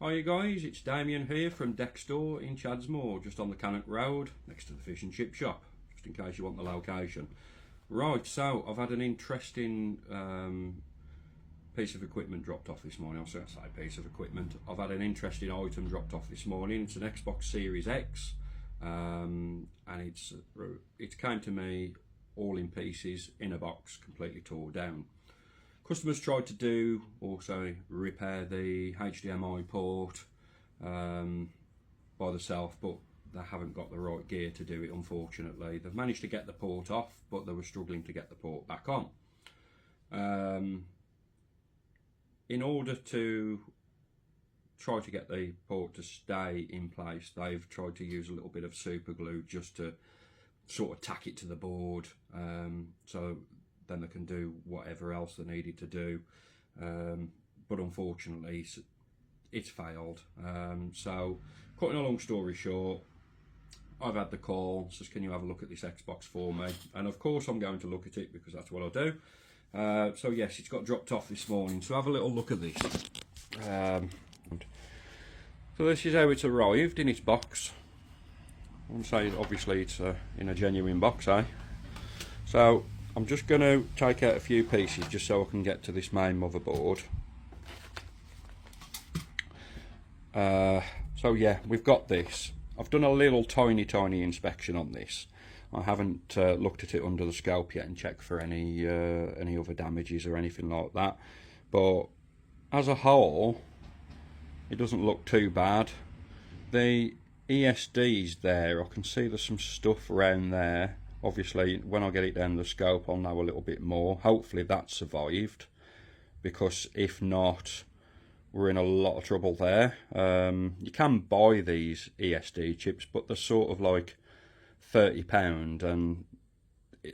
Hi guys, it's Damien here from Deck Store in Chadsmore, just on the Cannock Road, next to the fish and chip shop, just in case you want the location. Right, so I've had an interesting piece of equipment dropped off this morning. I was going to say piece of equipment. I've had an interesting item dropped off this morning. It's an Xbox Series X, and it came to me all in pieces in a box, completely tore down. Customers tried to do also repair the HDMI port by themselves, but they haven't got the right gear to do it, unfortunately. They've managed to get the port off, but they were struggling to get the port back on. In order to try to get the port to stay in place, they've tried to use a little bit of super glue just to sort of tack it to the board, so then they can do whatever else they needed to do, but unfortunately it's failed. So cutting a long story short, I've had the call, says can you have a look at this Xbox for me, and of course I'm going to look at it because that's what I do. So yes, it's got dropped off this morning, so have a little look at this. So this is how it's arrived in its box. I wouldn't say obviously it's in a genuine box, eh? So I'm just going to take out a few pieces just so I can get to this main motherboard. So yeah, we've got this. I've done a little tiny inspection on this. I haven't looked at it under the scope yet and checked for any other damages or anything like that. But as a whole, it doesn't look too bad. The ESD's there, I can see there's some stuff around there. Obviously, when I get it down the scope, I'll know a little bit more. Hopefully that survived, because if not, we're in a lot of trouble there. You can buy these ESD chips, but they're sort of like £30, and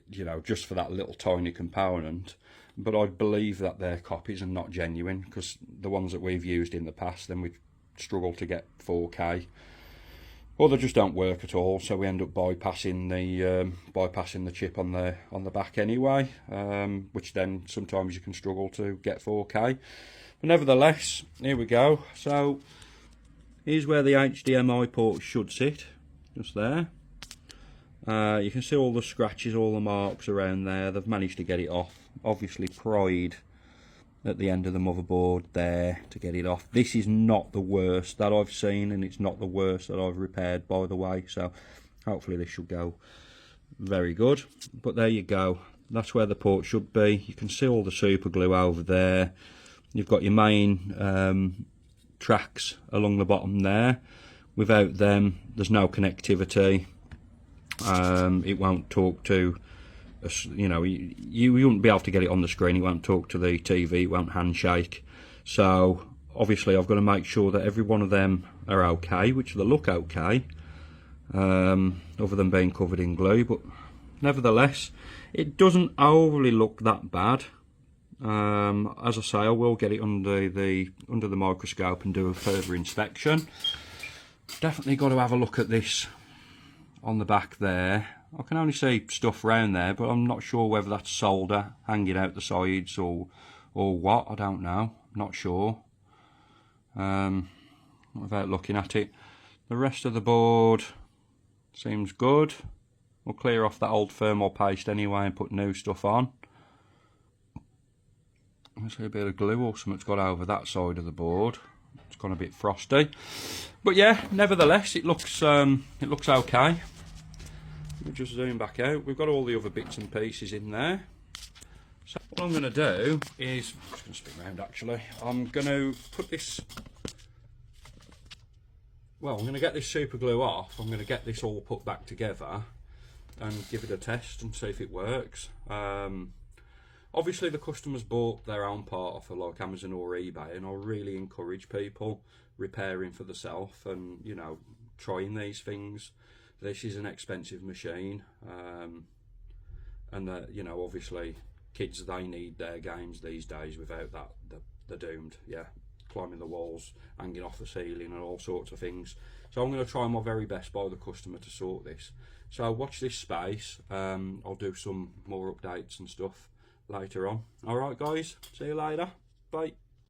you know, just for that little tiny component. But I believe that they're copies and not genuine, because the ones that we've used in the past, then we've struggled to get 4K. Or they just don't work at all, so we end up bypassing the chip on the back anyway, which then sometimes you can struggle to get 4K. But nevertheless, here we go. So here's where the HDMI port should sit, just there. You can see all the scratches, all the marks around there. They've managed to get it off. Obviously pried at the end of the motherboard there to get it off. This is not the worst that I've seen, and it's not the worst that I've repaired, by the way, so hopefully this should go very good. But there you go, that's where the port should be. You can see all the super glue over there. You've got your main tracks along the bottom there. Without them, there's no connectivity. It won't talk to, you know, you wouldn't be able to get it on the screen. It won't talk to the TV, it won't handshake. So obviously I've got to make sure that every one of them are okay, which they look okay, other than being covered in glue. But nevertheless, it doesn't overly look that bad. As I say, I will get it under the microscope and do a further inspection. Definitely got to have a look at this on the back there. I can only see stuff around there, but I'm not sure whether that's solder hanging out the sides or what. I don't know. I'm not sure. Without looking at it, the rest of the board seems good. We'll clear off that old thermal paste anyway and put new stuff on. Let's see, a bit of glue or something's got over that side of the board. It's gone a bit frosty, but yeah, nevertheless it looks okay. We'll just zoom back out. We've got all the other bits and pieces in there. So what I'm going to do is, I'm just going to spin around actually. I'm going to put this, well, I'm going to get this super glue off. I'm going to get this all put back together and give it a test and see if it works. Obviously the customers bought their own part off of like Amazon or eBay, and I really encourage people repairing for themselves and, you know, trying these things. This is an expensive machine, and you know, obviously kids, they need their games these days. Without that, they're doomed. Yeah, climbing the walls, hanging off the ceiling, and all sorts of things. So I'm going to try my very best by the customer to sort this. So watch this space. I'll do some more updates and stuff later on. All right, guys. See you later. Bye.